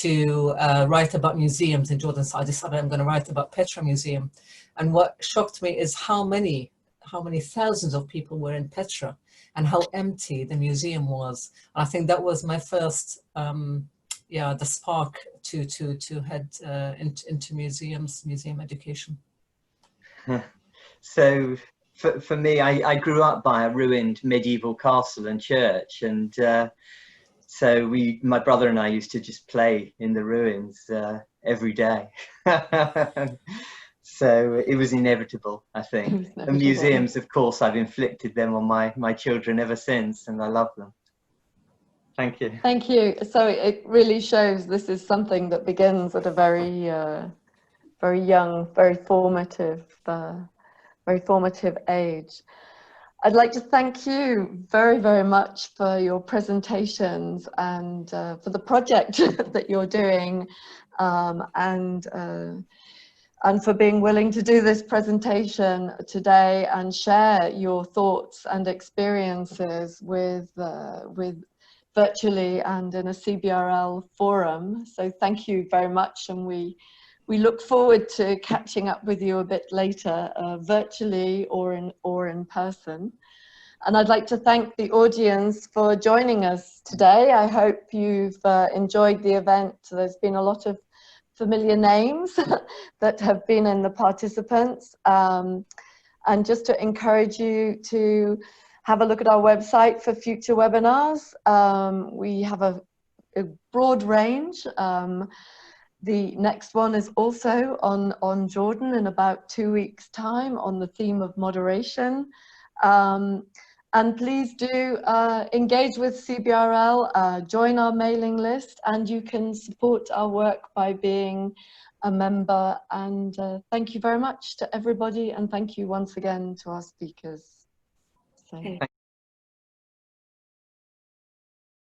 to write about museums in Jordan. So I decided I'm going to write about Petra Museum. And what shocked me is how many thousands of people were in Petra and how empty the museum was. And I think that was my first, the spark to head into museum education. So for me, I grew up by a ruined medieval castle and church, and so my brother and I used to just play in the ruins every day. So it was inevitable, I think. The museums, of course, I've inflicted them on my children ever since, and I love them. Thank you. Thank you. So it really shows this is something that begins at a very, very young, very formative age. I'd like to thank you very, very much for your presentations and for the project that you're doing, and for being willing to do this presentation today and share your thoughts and experiences with virtually and in a CBRL forum. So thank you very much, and we look forward to catching up with you a bit later, virtually or in person. And I'd like to thank the audience for joining us today. I hope you've enjoyed the event. There's been a lot of familiar names that have been in the participants. And just to encourage you to have a look at our website for future webinars. We have a broad range. The next one is also on Jordan in about 2 weeks' time on the theme of moderation. And please do engage with CBRL, join our mailing list, and you can support our work by being a member. And thank you very much to everybody, and thank you once again to our speakers. So.